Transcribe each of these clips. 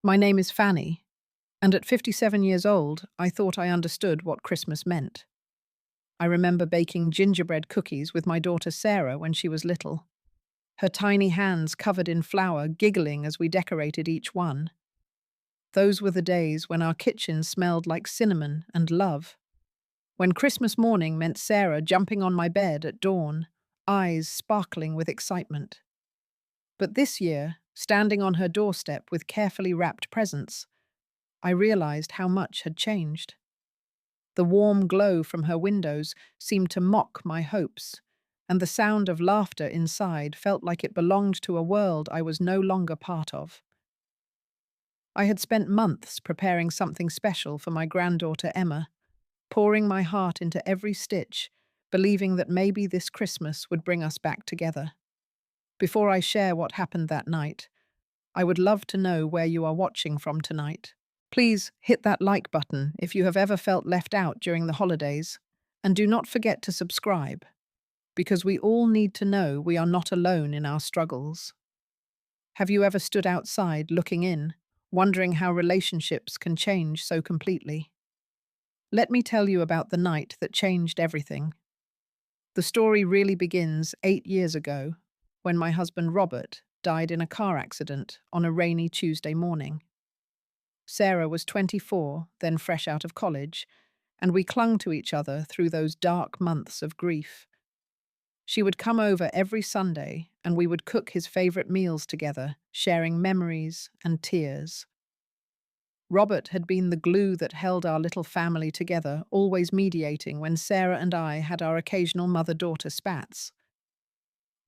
My name is Fannie, and at 57 years old, I thought I understood what Christmas meant. I remember baking gingerbread cookies with my daughter Sarah when she was little, her tiny hands covered in flour giggling as we decorated each one. Those were the days when our kitchen smelled like cinnamon and love, when Christmas morning meant Sarah jumping on my bed at dawn, eyes sparkling with excitement. But this year, standing on her doorstep with carefully wrapped presents, I realized how much had changed. The warm glow from her windows seemed to mock my hopes, and the sound of laughter inside felt like it belonged to a world I was no longer part of. I had spent months preparing something special for my granddaughter Emma, pouring my heart into every stitch, believing that maybe this Christmas would bring us back together. Before I share what happened that night, I would love to know where you are watching from tonight. Please hit that like button if you have ever felt left out during the holidays, and do not forget to subscribe, because we all need to know we are not alone in our struggles. Have you ever stood outside looking in, wondering how relationships can change so completely? Let me tell you about the night that changed everything. The story really begins 8 years ago, when my husband Robert died in a car accident on a rainy Tuesday morning. Sarah was 24, then fresh out of college, and we clung to each other through those dark months of grief. She would come over every Sunday, and we would cook his favorite meals together, sharing memories and tears. Robert had been the glue that held our little family together, always mediating when Sarah and I had our occasional mother-daughter spats.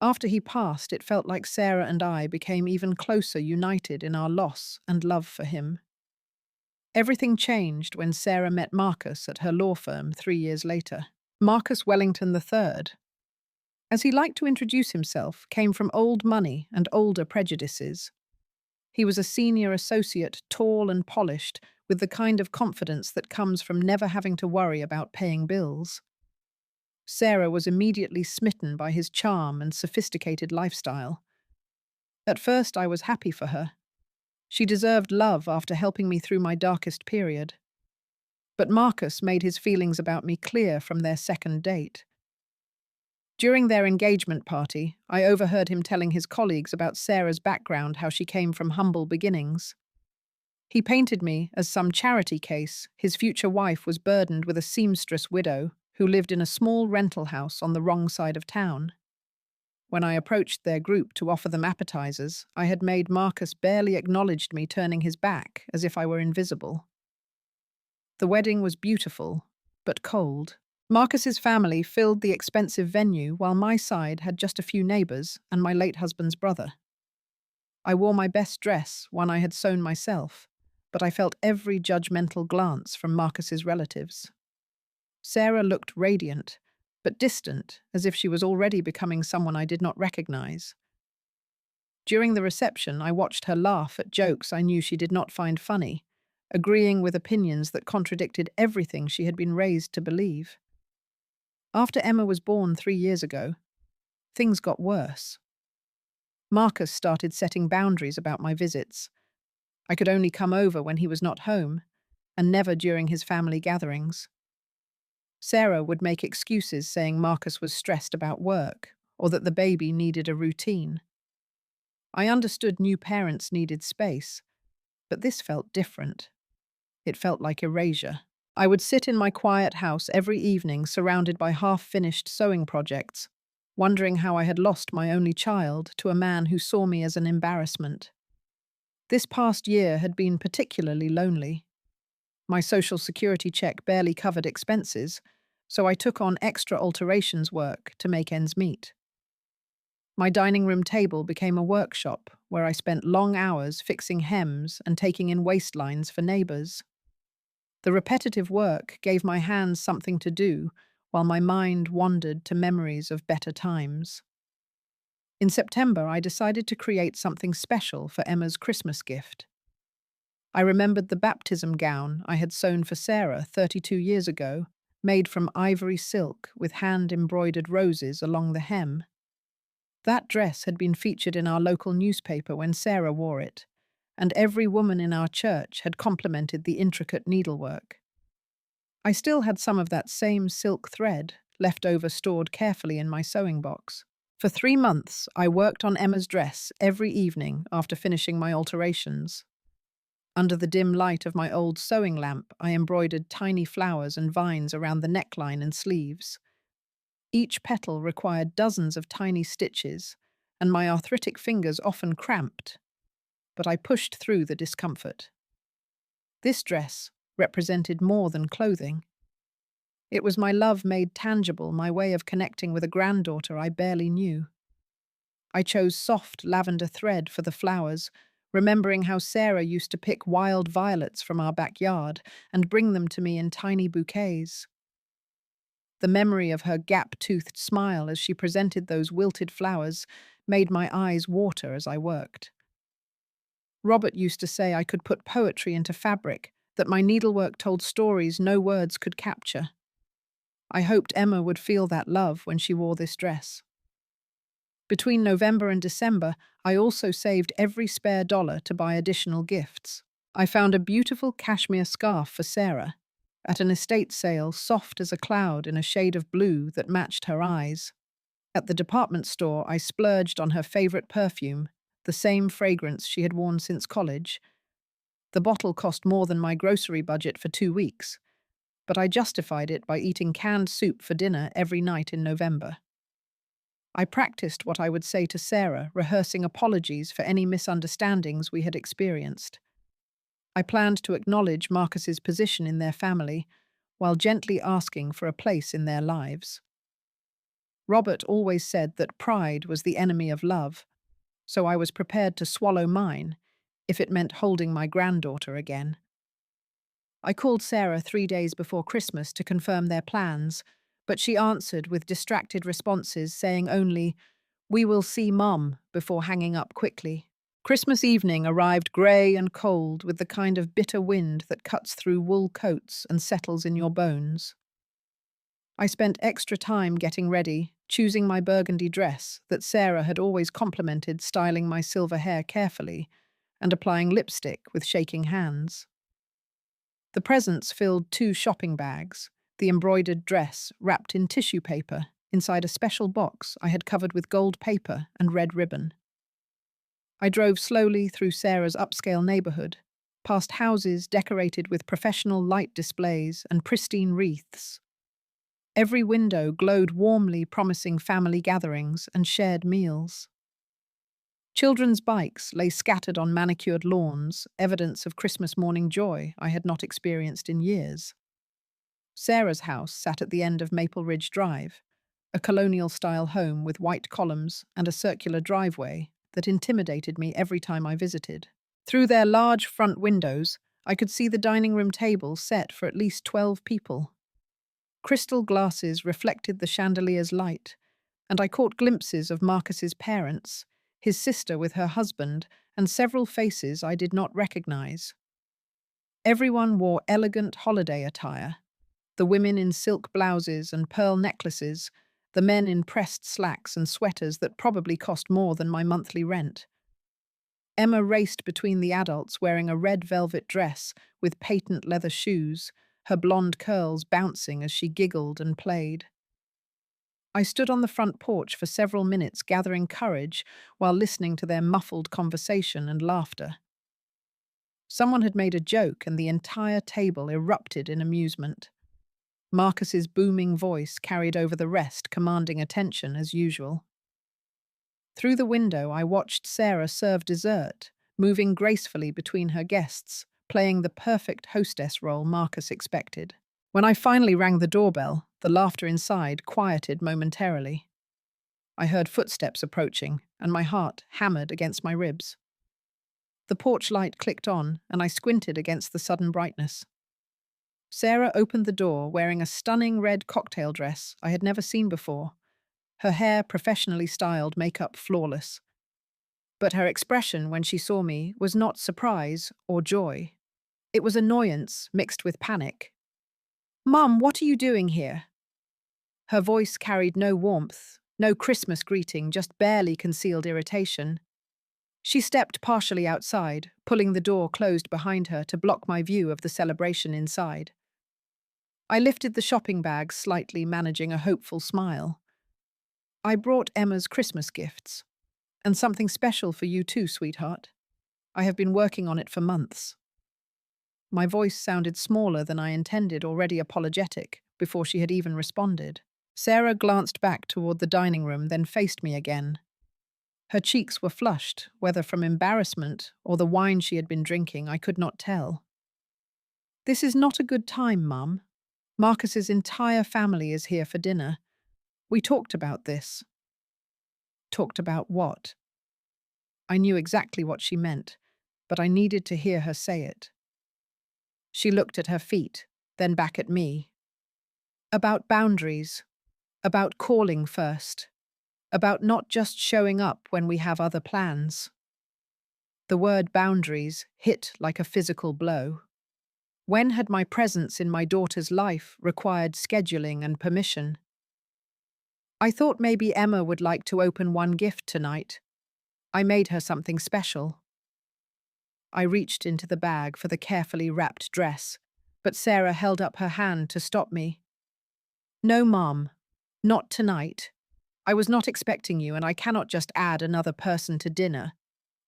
After he passed, it felt like Sarah and I became even closer united in our loss and love for him. Everything changed when Sarah met Marcus at her law firm 3 years later. Marcus Wellington III, as he liked to introduce himself, came from old money and older prejudices. He was a senior associate, tall and polished, with the kind of confidence that comes from never having to worry about paying bills. Sarah was immediately smitten by his charm and sophisticated lifestyle. At first, I was happy for her. She deserved love after helping me through my darkest period. But Marcus made his feelings about me clear from their second date. During their engagement party, I overheard him telling his colleagues about Sarah's background, how she came from humble beginnings. He painted me as some charity case. His future wife was burdened with a seamstress widow who lived in a small rental house on the wrong side of town. When I approached their group to offer them appetizers, I had made Marcus barely acknowledged me, turning his back as if I were invisible. The wedding was beautiful, but cold. Marcus's family filled the expensive venue, while my side had just a few neighbors and my late husband's brother. I wore my best dress, one I had sewn myself, but I felt every judgmental glance from Marcus's relatives. Sarah looked radiant, but distant, as if she was already becoming someone I did not recognize. During the reception, I watched her laugh at jokes I knew she did not find funny, agreeing with opinions that contradicted everything she had been raised to believe. After Emma was born 3 years ago, things got worse. Marcus started setting boundaries about my visits. I could only come over when he was not home, and never during his family gatherings. Sarah would make excuses, saying Marcus was stressed about work or that the baby needed a routine. I understood new parents needed space, but this felt different. It felt like erasure. I would sit in my quiet house every evening, surrounded by half-finished sewing projects, wondering how I had lost my only child to a man who saw me as an embarrassment. This past year had been particularly lonely. My social security check barely covered expenses, so I took on extra alterations work to make ends meet. My dining room table became a workshop where I spent long hours fixing hems and taking in waistlines for neighbors. The repetitive work gave my hands something to do, while my mind wandered to memories of better times. In September, I decided to create something special for Emma's Christmas gift. I remembered the baptism gown I had sewn for Sarah 32 years ago, made from ivory silk with hand-embroidered roses along the hem. That dress had been featured in our local newspaper when Sarah wore it, and every woman in our church had complimented the intricate needlework. I still had some of that same silk thread left over stored carefully in my sewing box. For 3 months, I worked on Emma's dress every evening after finishing my alterations. Under the dim light of my old sewing lamp, I embroidered tiny flowers and vines around the neckline and sleeves. Each petal required dozens of tiny stitches, and my arthritic fingers often cramped, but I pushed through the discomfort. This dress represented more than clothing. It was my love made tangible, my way of connecting with a granddaughter I barely knew. I chose soft lavender thread for the flowers, remembering how Sarah used to pick wild violets from our backyard and bring them to me in tiny bouquets. The memory of her gap-toothed smile as she presented those wilted flowers made my eyes water as I worked. Robert used to say I could put poetry into fabric, that my needlework told stories no words could capture. I hoped Emma would feel that love when she wore this dress. Between November and December, I also saved every spare dollar to buy additional gifts. I found a beautiful cashmere scarf for Sarah at an estate sale, soft as a cloud in a shade of blue that matched her eyes. At the department store, I splurged on her favorite perfume, the same fragrance she had worn since college. The bottle cost more than my grocery budget for 2 weeks, but I justified it by eating canned soup for dinner every night in November. I practiced what I would say to Sarah, rehearsing apologies for any misunderstandings we had experienced. I planned to acknowledge Marcus's position in their family, while gently asking for a place in their lives. Robert always said that pride was the enemy of love, so I was prepared to swallow mine if it meant holding my granddaughter again. I called Sarah 3 days before Christmas to confirm their plans, but she answered with distracted responses, saying only, "We will see Mum," before hanging up quickly. Christmas evening arrived grey and cold, with the kind of bitter wind that cuts through wool coats and settles in your bones. I spent extra time getting ready, choosing my burgundy dress that Sarah had always complimented, styling my silver hair carefully, and applying lipstick with shaking hands. The presents filled 2 shopping bags, the embroidered dress wrapped in tissue paper inside a special box I had covered with gold paper and red ribbon. I drove slowly through Sarah's upscale neighborhood, past houses decorated with professional light displays and pristine wreaths. Every window glowed warmly, promising family gatherings and shared meals. Children's bikes lay scattered on manicured lawns, evidence of Christmas morning joy I had not experienced in years. Sarah's house sat at the end of Maple Ridge Drive, a colonial-style home with white columns and a circular driveway that intimidated me every time I visited. Through their large front windows, I could see the dining room table set for at least 12 people. Crystal glasses reflected the chandelier's light, and I caught glimpses of Marcus's parents, his sister with her husband, and several faces I did not recognize. Everyone wore elegant holiday attire, the women in silk blouses and pearl necklaces, the men in pressed slacks and sweaters that probably cost more than my monthly rent. Emma raced between the adults wearing a red velvet dress with patent leather shoes, her blonde curls bouncing as she giggled and played. I stood on the front porch for several minutes, gathering courage while listening to their muffled conversation and laughter. Someone had made a joke and the entire table erupted in amusement. Marcus's booming voice carried over the rest, commanding attention as usual. Through the window, I watched Sarah serve dessert, moving gracefully between her guests, playing the perfect hostess role Marcus expected. When I finally rang the doorbell, the laughter inside quieted momentarily. I heard footsteps approaching, and my heart hammered against my ribs. The porch light clicked on, and I squinted against the sudden brightness. Sarah opened the door wearing a stunning red cocktail dress I had never seen before, her hair professionally styled, makeup flawless. But her expression when she saw me was not surprise or joy. It was annoyance mixed with panic. "Mum, what are you doing here?" Her voice carried no warmth, no Christmas greeting, just barely concealed irritation. She stepped partially outside, pulling the door closed behind her to block my view of the celebration inside. I lifted the shopping bag slightly, managing a hopeful smile. I brought Emma's Christmas gifts. And something special for you too, sweetheart. I have been working on it for months. My voice sounded smaller than I intended, already apologetic, before she had even responded. Sarah glanced back toward the dining room, then faced me again. Her cheeks were flushed, whether from embarrassment or the wine she had been drinking, I could not tell. This is not a good time, Mum. Marcus's entire family is here for dinner. We talked about this. Talked about what? I knew exactly what she meant, but I needed to hear her say it. She looked at her feet, then back at me. About boundaries. About calling first. About not just showing up when we have other plans. The word boundaries hit like a physical blow. When had my presence in my daughter's life required scheduling and permission? I thought maybe Emma would like to open one gift tonight. I made her something special. I reached into the bag for the carefully wrapped dress, but Sarah held up her hand to stop me. No, Mom, not tonight. I was not expecting you, and I cannot just add another person to dinner.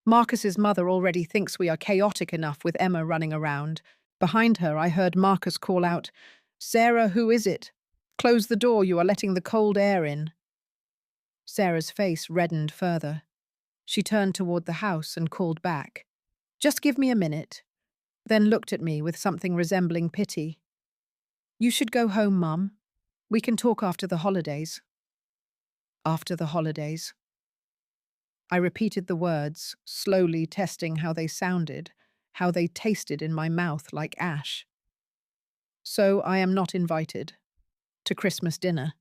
Marcus's mother already thinks we are chaotic enough with Emma running around. Behind her, I heard Marcus call out, "Sarah, who is it? Close the door, you are letting the cold air in." Sarah's face reddened further. She turned toward the house and called back, "Just give me a minute," then looked at me with something resembling pity. "You should go home, Mum. We can talk after the holidays." After the holidays. I repeated the words, slowly testing how they sounded, how they tasted in my mouth like ash. "So I am not invited to Christmas dinner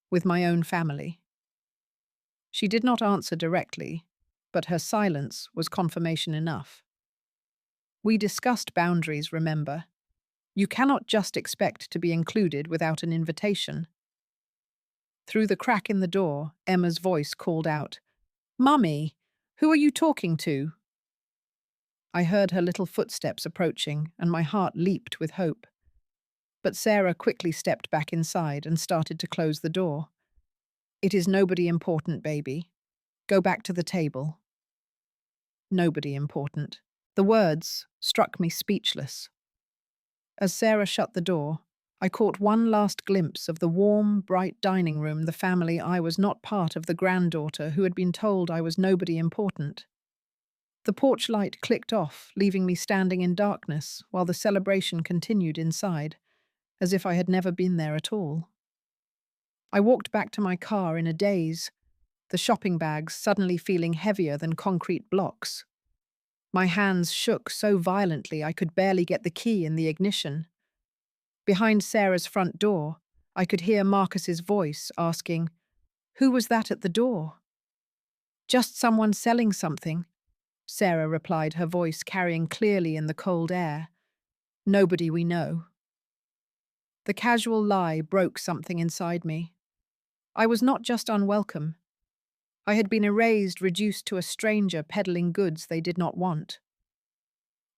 with my own family." She did not answer directly, but her silence was confirmation enough. We discussed boundaries, remember? You cannot just expect to be included without an invitation. Through the crack in the door, Emma's voice called out, "Mummy, who are you talking to?" I heard her little footsteps approaching, and my heart leaped with hope. But Sarah quickly stepped back inside and started to close the door. "It is nobody important, baby. Go back to the table." Nobody important. The words struck me speechless. As Sarah shut the door, I caught one last glimpse of the warm, bright dining room, the family I was not part of, the granddaughter who had been told I was nobody important. The porch light clicked off, leaving me standing in darkness while the celebration continued inside, as if I had never been there at all. I walked back to my car in a daze, the shopping bags suddenly feeling heavier than concrete blocks. My hands shook so violently I could barely get the key in the ignition. Behind Sarah's front door, I could hear Marcus's voice asking, "Who was that at the door?" "Just someone selling something," Sarah replied, her voice carrying clearly in the cold air. "Nobody we know." The casual lie broke something inside me. I was not just unwelcome. I had been erased, reduced to a stranger peddling goods they did not want.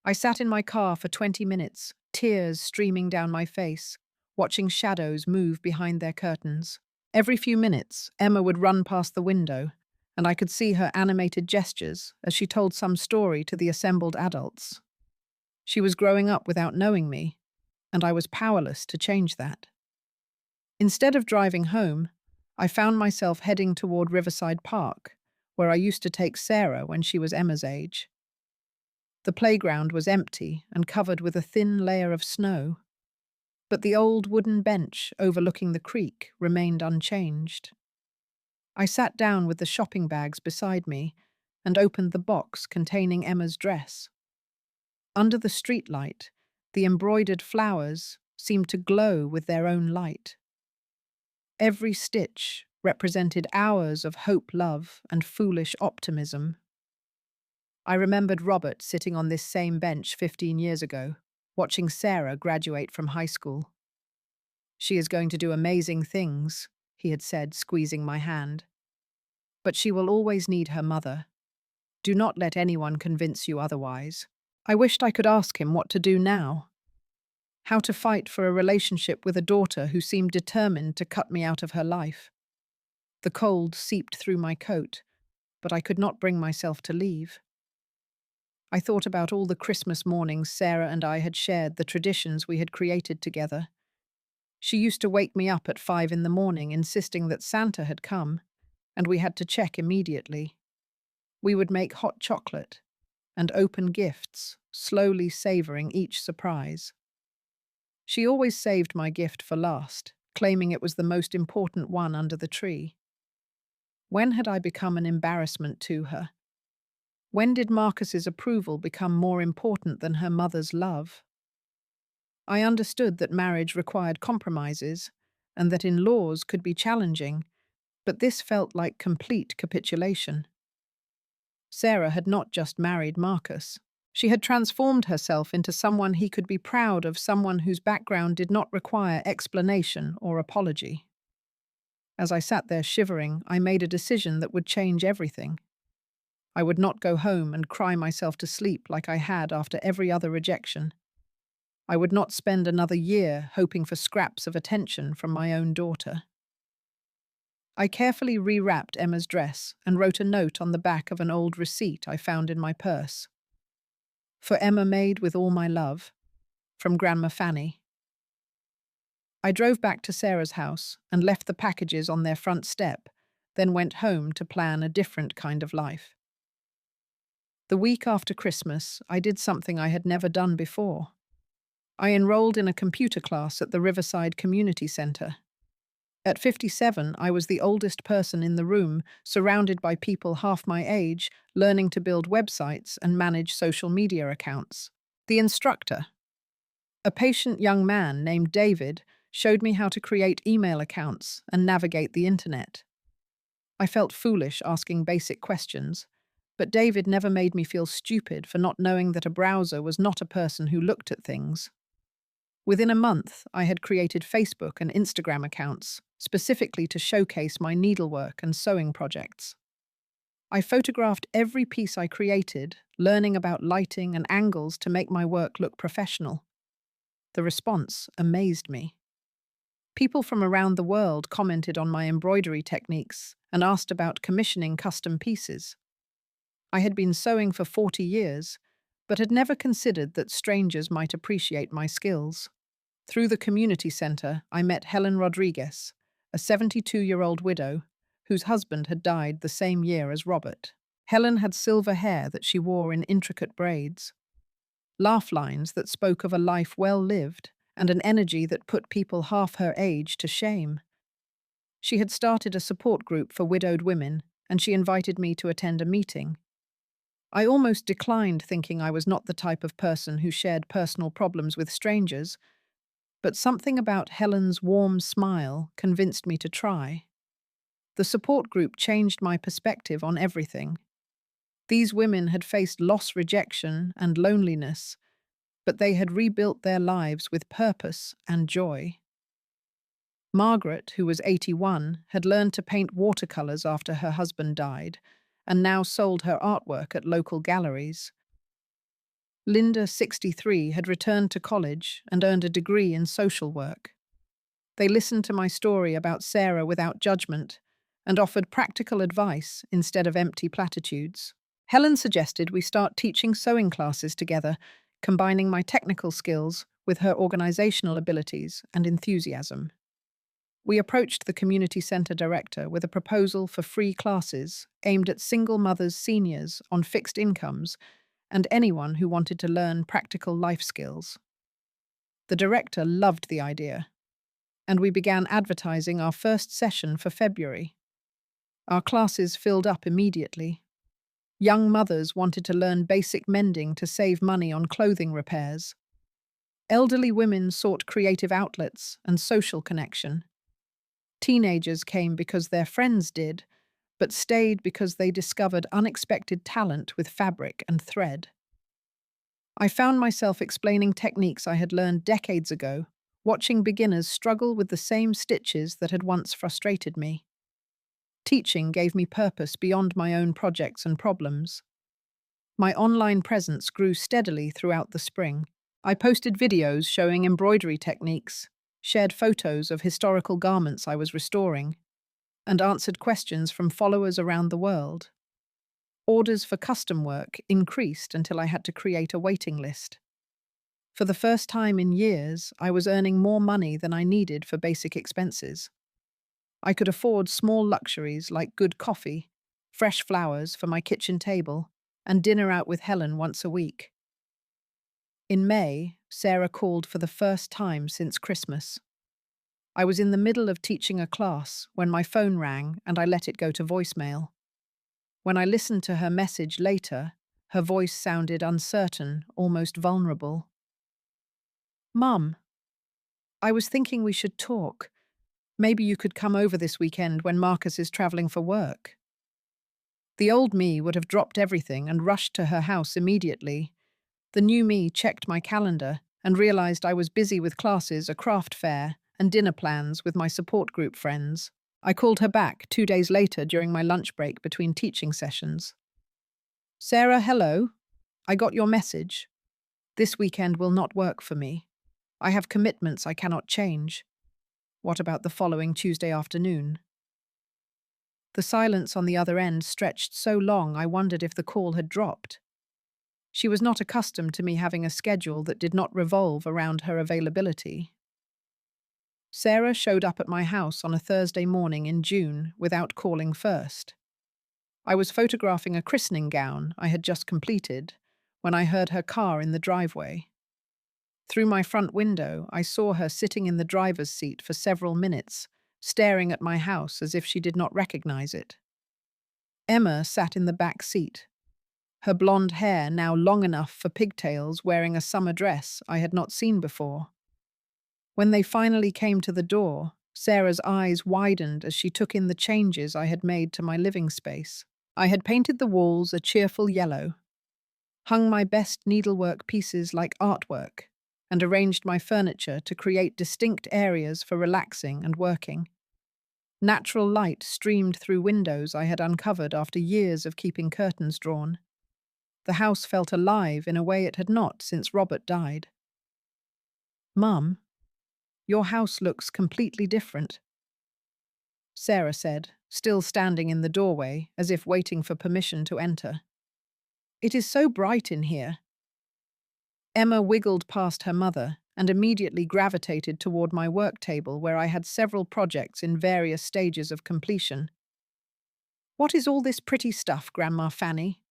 I sat in my car for 20 minutes, tears streaming down my face, watching shadows move behind their curtains. Every few minutes, Emma would run past the window, and I could see her animated gestures as she told some story to the assembled adults. She was growing up without knowing me, and I was powerless to change that. Instead of driving home, I found myself heading toward Riverside Park, where I used to take Sarah when she was Emma's age. The playground was empty and covered with a thin layer of snow, but the old wooden bench overlooking the creek remained unchanged. I sat down with the shopping bags beside me and opened the box containing Emma's dress. Under the streetlight, the embroidered flowers seemed to glow with their own light. Every stitch represented hours of hope, love, and foolish optimism. I remembered Robert sitting on this same bench 15 years ago, watching Sarah graduate from high school. "She is going to do amazing things," he had said, squeezing my hand. "But she will always need her mother." Do not let anyone convince you otherwise. I wished I could ask him what to do now. How to fight for a relationship with a daughter who seemed determined to cut me out of her life. The cold seeped through my coat, but I could not bring myself to leave. I thought about all the Christmas mornings Sarah and I had shared, the traditions we had created together. She used to wake me up at 5 in the morning, insisting that Santa had come, and we had to check immediately. We would make hot chocolate and open gifts, slowly savoring each surprise. She always saved my gift for last, claiming it was the most important one under the tree. When had I become an embarrassment to her? When did Marcus's approval become more important than her mother's love? I understood that marriage required compromises, and that in-laws could be challenging, but this felt like complete capitulation. Sarah had not just married Marcus. She had transformed herself into someone he could be proud of, someone whose background did not require explanation or apology. As I sat there shivering, I made a decision that would change everything. I would not go home and cry myself to sleep like I had after every other rejection. I would not spend another year hoping for scraps of attention from my own daughter. I carefully rewrapped Emma's dress and wrote a note on the back of an old receipt I found in my purse. For Emma, made with all my love, from Grandma Fannie. I drove back to Sarah's house and left the packages on their front step, then went home to plan a different kind of life. The week after Christmas, I did something I had never done before. I enrolled in a computer class at the Riverside Community Center. At 57, I was the oldest person in the room, surrounded by people half my age, learning to build websites and manage social media accounts. The instructor, a patient young man named David, showed me how to create email accounts and navigate the internet. I felt foolish asking basic questions, but David never made me feel stupid for not knowing that a browser was not a person who looked at things. Within a month, I had created Facebook and Instagram accounts, specifically to showcase my needlework and sewing projects. I photographed every piece I created, learning about lighting and angles to make my work look professional. The response amazed me. People from around the world commented on my embroidery techniques and asked about commissioning custom pieces. I had been sewing for 40 years, but had never considered that strangers might appreciate my skills. Through the community center, I met Helen Rodriguez, a 72-year-old widow whose husband had died the same year as Robert. Helen had silver hair that she wore in intricate braids, laugh lines that spoke of a life well lived, and an energy that put people half her age to shame. She had started a support group for widowed women, and she invited me to attend a meeting. I almost declined, thinking I was not the type of person who shared personal problems with strangers, but something about Helen's warm smile convinced me to try. The support group changed my perspective on everything. These women had faced loss, rejection, and loneliness, but they had rebuilt their lives with purpose and joy. Margaret, who was 81, had learned to paint watercolors after her husband died, and now sold her artwork at local galleries. Linda, 63, had returned to college and earned a degree in social work. They listened to my story about Sarah without judgment and offered practical advice instead of empty platitudes. Helen suggested we start teaching sewing classes together, combining my technical skills with her organizational abilities and enthusiasm. We approached the community center director with a proposal for free classes aimed at single mothers, seniors on fixed incomes, and anyone who wanted to learn practical life skills. The director loved the idea, and we began advertising our first session for February. Our classes filled up immediately. Young mothers wanted to learn basic mending to save money on clothing repairs. Elderly women sought creative outlets and social connection. Teenagers came because their friends did, but stayed because they discovered unexpected talent with fabric and thread. I found myself explaining techniques I had learned decades ago, watching beginners struggle with the same stitches that had once frustrated me. Teaching gave me purpose beyond my own projects and problems. My online presence grew steadily throughout the spring. I posted videos showing embroidery techniques, shared photos of historical garments I was restoring, and answered questions from followers around the world. Orders for custom work increased until I had to create a waiting list. For the first time in years, I was earning more money than I needed for basic expenses. I could afford small luxuries like good coffee, fresh flowers for my kitchen table, and dinner out with Helen once a week. In May, Sarah called for the first time since Christmas. I was in the middle of teaching a class when my phone rang and I let it go to voicemail. When I listened to her message later, her voice sounded uncertain, almost vulnerable. "Mum, I was thinking we should talk. Maybe you could come over this weekend when Marcus is traveling for work." The old me would have dropped everything and rushed to her house immediately. The new me checked my calendar and realized I was busy with classes, a craft fair, and dinner plans with my support group friends. I called her back 2 days later during my lunch break between teaching sessions. "Sarah, hello. I got your message. This weekend will not work for me. I have commitments I cannot change. What about the following Tuesday afternoon?" The silence on the other end stretched so long I wondered if the call had dropped. She was not accustomed to me having a schedule that did not revolve around her availability. Sarah showed up at my house on a Thursday morning in June without calling first. I was photographing a christening gown I had just completed when I heard her car in the driveway. Through my front window, I saw her sitting in the driver's seat for several minutes, staring at my house as if she did not recognize it. Emma sat in the back seat, her blonde hair now long enough for pigtails, wearing a summer dress I had not seen before. When they finally came to the door, Sarah's eyes widened as she took in the changes I had made to my living space. I had painted the walls a cheerful yellow, hung my best needlework pieces like artwork, and arranged my furniture to create distinct areas for relaxing and working. Natural light streamed through windows I had uncovered after years of keeping curtains drawn. The house felt alive in a way it had not since Robert died. "Mum, your house looks completely different," Sarah said, still standing in the doorway as if waiting for permission to enter. "It is so bright in here." Emma wiggled past her mother and immediately gravitated toward my work table where I had several projects in various stages of completion. "What is all this pretty stuff, Grandma Fannie?"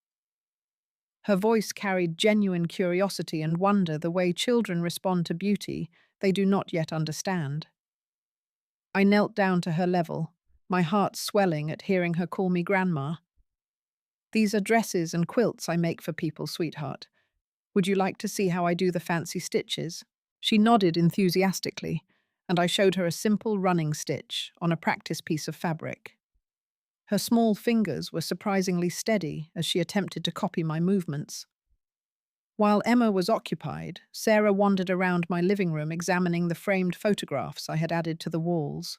Her voice carried genuine curiosity and wonder, the way children respond to beauty they do not yet understand. I knelt down to her level, my heart swelling at hearing her call me Grandma. "These are dresses and quilts I make for people, sweetheart. Would you like to see how I do the fancy stitches?" She nodded enthusiastically, and I showed her a simple running stitch on a practice piece of fabric. Her small fingers were surprisingly steady as she attempted to copy my movements. While Emma was occupied, Sarah wandered around my living room examining the framed photographs I had added to the walls.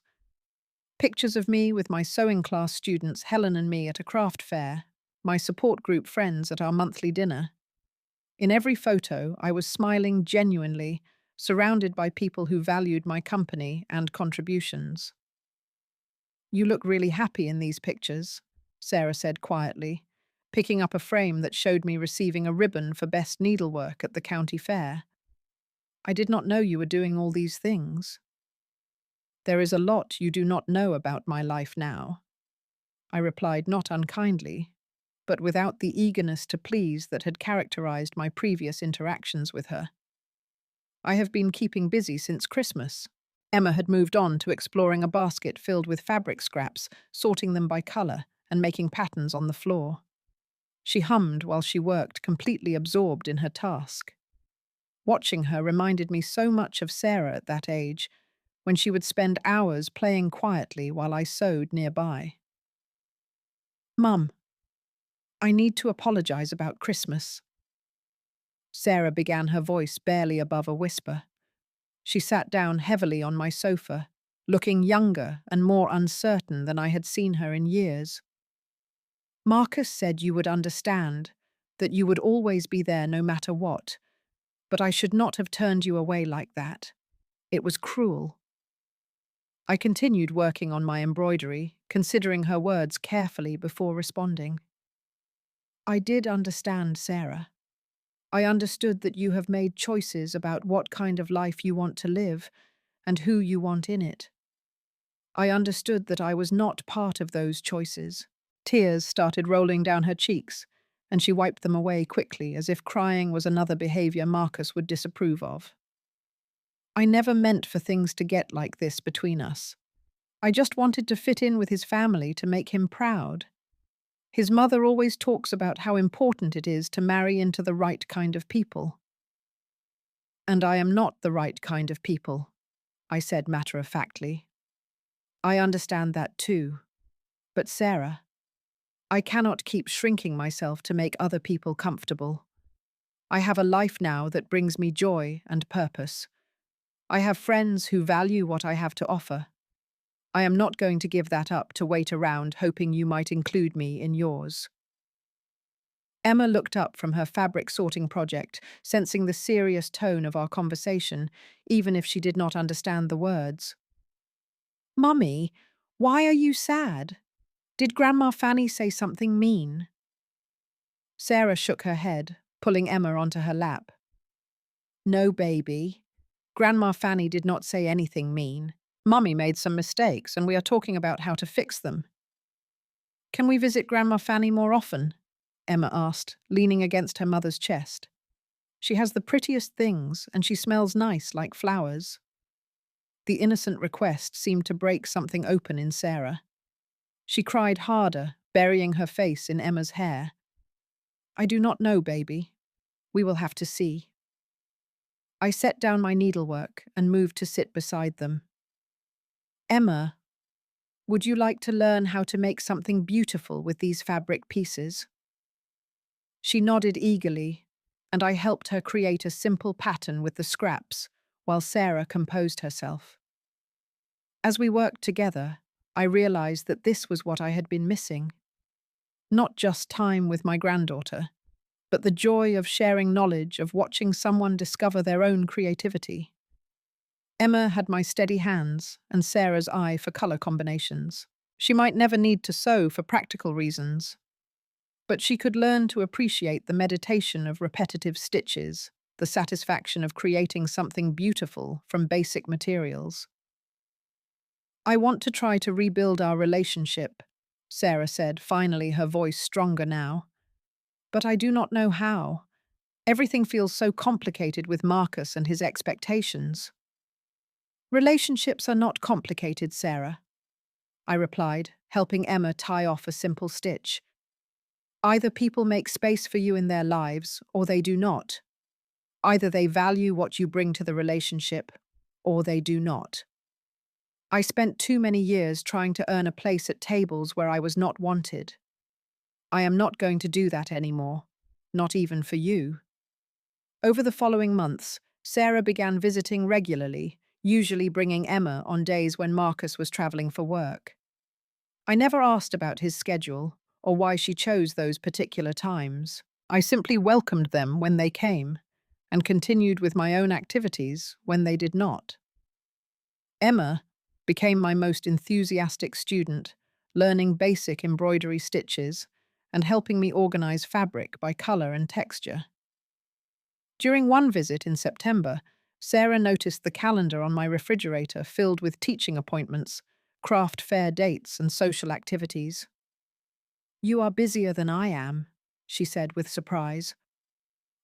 Pictures of me with my sewing class students Helen and me at a craft fair, my support group friends at our monthly dinner. In every photo, I was smiling genuinely, surrounded by people who valued my company and contributions. "You look really happy in these pictures," Sarah said quietly, picking up a frame that showed me receiving a ribbon for best needlework at the county fair. "I did not know you were doing all these things." "There is a lot you do not know about my life now," I replied, not unkindly, but without the eagerness to please that had characterized my previous interactions with her. "I have been keeping busy since Christmas." Emma had moved on to exploring a basket filled with fabric scraps, sorting them by color, and making patterns on the floor. She hummed while she worked, completely absorbed in her task. Watching her reminded me so much of Sarah at that age, when she would spend hours playing quietly while I sewed nearby. "Mum, I need to apologize about Christmas." Sarah began, her voice barely above a whisper. She sat down heavily on my sofa, looking younger and more uncertain than I had seen her in years. "Marcus said you would understand, that you would always be there no matter what, but I should not have turned you away like that. It was cruel. I continued working on my embroidery, considering her words carefully before responding. I did understand, Sarah. I understood that you have made choices about what kind of life you want to live and who you want in it. I understood that I was not part of those choices. Tears started rolling down her cheeks, and she wiped them away quickly as if crying was another behavior Marcus would disapprove of. I never meant for things to get like this between us. I just wanted to fit in with his family to make him proud. His mother always talks about how important it is to marry into the right kind of people. And I am not the right kind of people, I said matter-of-factly. I understand that too. But Sarah, I cannot keep shrinking myself to make other people comfortable. I have a life now that brings me joy and purpose. I have friends who value what I have to offer. I am not going to give that up to wait around hoping you might include me in yours. Emma looked up from her fabric sorting project, sensing the serious tone of our conversation, even if she did not understand the words. Mummy, why are you sad? Did Grandma Fannie say something mean? Sarah shook her head, pulling Emma onto her lap. No, baby. Grandma Fannie did not say anything mean. Mummy made some mistakes, and we are talking about how to fix them. Can we visit Grandma Fannie more often? Emma asked, leaning against her mother's chest. She has the prettiest things, and she smells nice like flowers. The innocent request seemed to break something open in Sarah. She cried harder, burying her face in Emma's hair. I do not know, baby. We will have to see. I set down my needlework and moved to sit beside them. Emma, would you like to learn how to make something beautiful with these fabric pieces? She nodded eagerly, and I helped her create a simple pattern with the scraps, while Sarah composed herself. As we worked together, I realized that this was what I had been missing. Not just time with my granddaughter, but the joy of sharing knowledge, of watching someone discover their own creativity. Emma had my steady hands and Sarah's eye for color combinations. She might never need to sew for practical reasons, but she could learn to appreciate the meditation of repetitive stitches, the satisfaction of creating something beautiful from basic materials. I want to try to rebuild our relationship, Sarah said, finally her voice stronger now. But I do not know how. Everything feels so complicated with Marcus and his expectations. Relationships are not complicated, Sarah, I replied, helping Emma tie off a simple stitch. Either people make space for you in their lives, or they do not. Either they value what you bring to the relationship, or they do not. I spent too many years trying to earn a place at tables where I was not wanted. I am not going to do that anymore, not even for you. Over the following months, Sarah began visiting regularly, usually bringing Emma on days when Marcus was traveling for work. I never asked about his schedule or why she chose those particular times. I simply welcomed them when they came and continued with my own activities when they did not. Emma became my most enthusiastic student, learning basic embroidery stitches and helping me organize fabric by color and texture. During one visit in September, Sarah noticed the calendar on my refrigerator filled with teaching appointments, craft fair dates, and social activities. You are busier than I am, she said with surprise.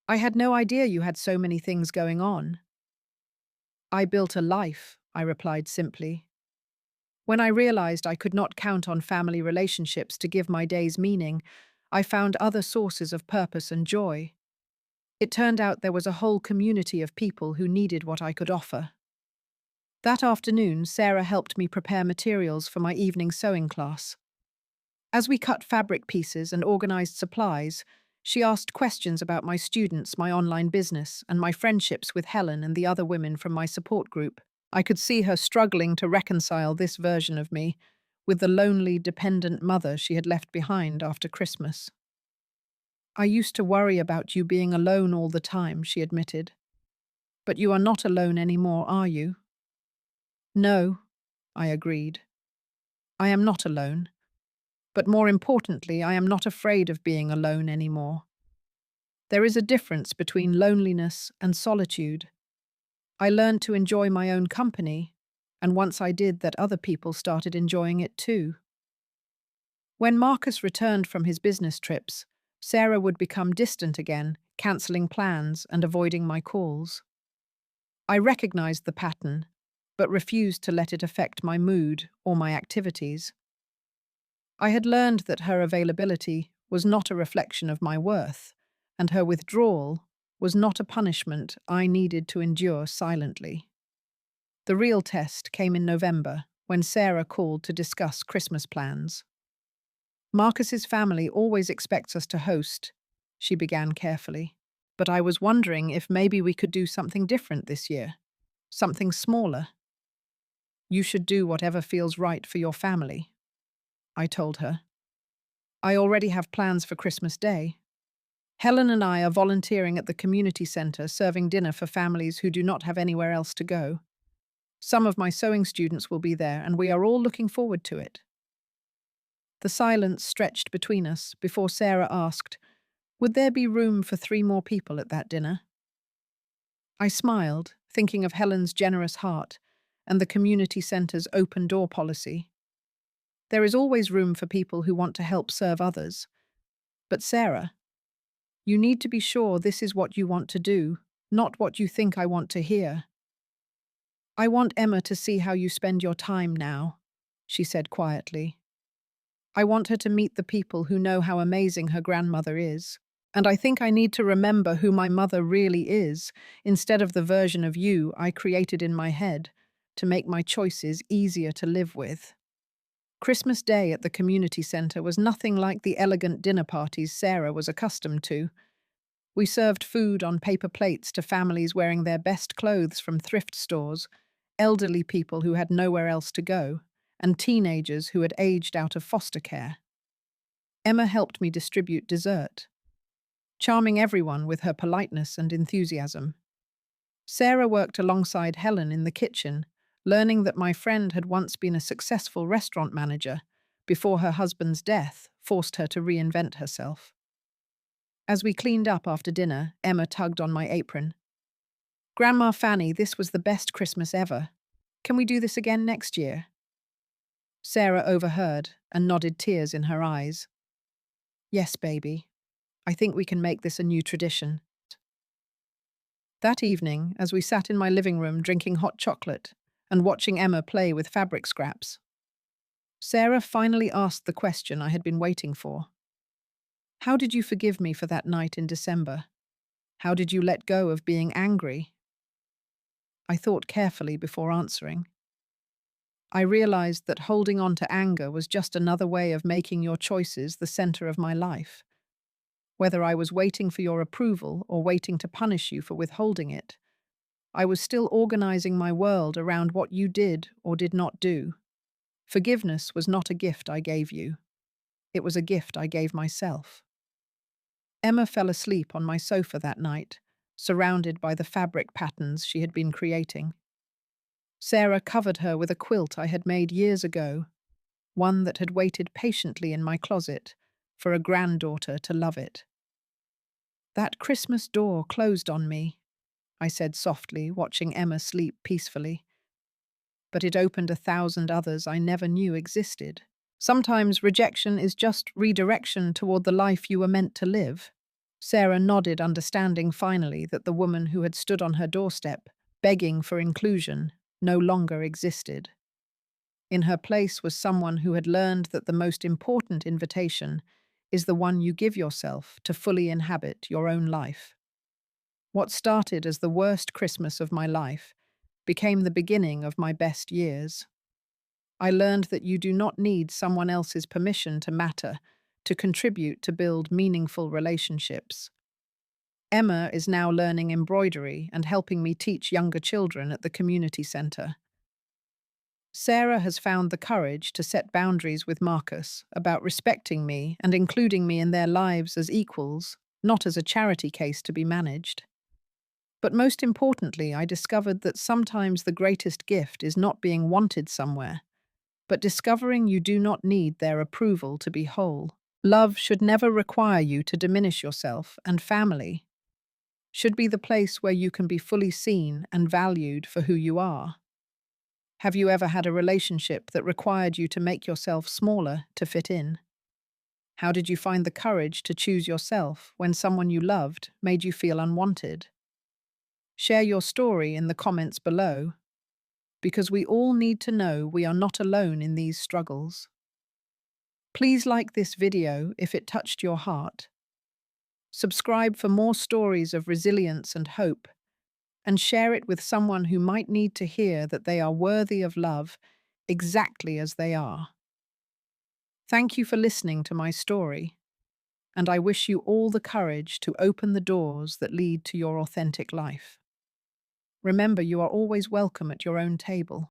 I had no idea you had so many things going on. I built a life, I replied simply. When I realized I could not count on family relationships to give my days meaning, I found other sources of purpose and joy. It turned out there was a whole community of people who needed what I could offer. That afternoon, Sarah helped me prepare materials for my evening sewing class. As we cut fabric pieces and organized supplies, she asked questions about my students, my online business, and my friendships with Helen and the other women from my support group. I could see her struggling to reconcile this version of me with the lonely, dependent mother she had left behind after Christmas. I used to worry about you being alone all the time, she admitted. But you are not alone anymore, are you? No, I agreed. I am not alone. But more importantly, I am not afraid of being alone anymore. There is a difference between loneliness and solitude. I learned to enjoy my own company, and once I did that, other people started enjoying it too. When Marcus returned from his business trips, Sarah would become distant again, cancelling plans and avoiding my calls. I recognized the pattern, but refused to let it affect my mood or my activities. I had learned that her availability was not a reflection of my worth, and her withdrawal was not a punishment I needed to endure silently. The real test came in November, when Sarah called to discuss Christmas plans. Marcus's family always expects us to host, she began carefully, but I was wondering if maybe we could do something different this year, something smaller. You should do whatever feels right for your family, I told her. I already have plans for Christmas Day. Helen and I are volunteering at the community centre serving dinner for families who do not have anywhere else to go. Some of my sewing students will be there, and we are all looking forward to it. The silence stretched between us before Sarah asked, would there be room for 3 more people at that dinner? I smiled, thinking of Helen's generous heart and the community centre's open door policy. There is always room for people who want to help serve others. But Sarah, you need to be sure this is what you want to do, not what you think I want to hear. I want Emma to see how you spend your time now, she said quietly. I want her to meet the people who know how amazing her grandmother is. And I think I need to remember who my mother really is, instead of the version of you I created in my head, to make my choices easier to live with. Christmas Day at the community centre was nothing like the elegant dinner parties Sarah was accustomed to. We served food on paper plates to families wearing their best clothes from thrift stores, elderly people who had nowhere else to go, and teenagers who had aged out of foster care. Emma helped me distribute dessert, charming everyone with her politeness and enthusiasm. Sarah worked alongside Helen in the kitchen, learning that my friend had once been a successful restaurant manager before her husband's death forced her to reinvent herself. As we cleaned up after dinner, Emma tugged on my apron. Grandma Fannie, this was the best Christmas ever. Can we do this again next year? Sarah overheard and nodded, tears in her eyes. Yes, baby. I think we can make this a new tradition. That evening, as we sat in my living room drinking hot chocolate and watching Emma play with fabric scraps, Sarah finally asked the question I had been waiting for. How did you forgive me for that night in December? How did you let go of being angry? I thought carefully before answering. I realized that holding on to anger was just another way of making your choices the center of my life. Whether I was waiting for your approval or waiting to punish you for withholding it, I was still organizing my world around what you did or did not do. Forgiveness was not a gift I gave you. It was a gift I gave myself. Emma fell asleep on my sofa that night, surrounded by the fabric patterns she had been creating. Sarah covered her with a quilt I had made years ago, one that had waited patiently in my closet for a granddaughter to love it. That Christmas door closed on me, I said softly, watching Emma sleep peacefully. But it opened 1,000 others I never knew existed. Sometimes rejection is just redirection toward the life you were meant to live. Sarah nodded, understanding finally that the woman who had stood on her doorstep, begging for inclusion, no longer existed. In her place was someone who had learned that the most important invitation is the one you give yourself to fully inhabit your own life. What started as the worst Christmas of my life became the beginning of my best years. I learned that you do not need someone else's permission to matter, to contribute to build meaningful relationships. Emma is now learning embroidery and helping me teach younger children at the community centre. Sarah has found the courage to set boundaries with Marcus about respecting me and including me in their lives as equals. not as a charity case to be managed. But most importantly, I discovered that sometimes the greatest gift is not being wanted somewhere, but discovering you do not need their approval to be whole. Love should never require you to diminish yourself, and family should be the place where you can be fully seen and valued for who you are. Have you ever had a relationship that required you to make yourself smaller to fit in? How did you find the courage to choose yourself when someone you loved made you feel unwanted? Share your story in the comments below, because we all need to know we are not alone in these struggles. Please like this video if it touched your heart. Subscribe for more stories of resilience and hope, and share it with someone who might need to hear that they are worthy of love exactly as they are. Thank you for listening to my story, and I wish you all the courage to open the doors that lead to your authentic life. Remember, you are always welcome at your own table.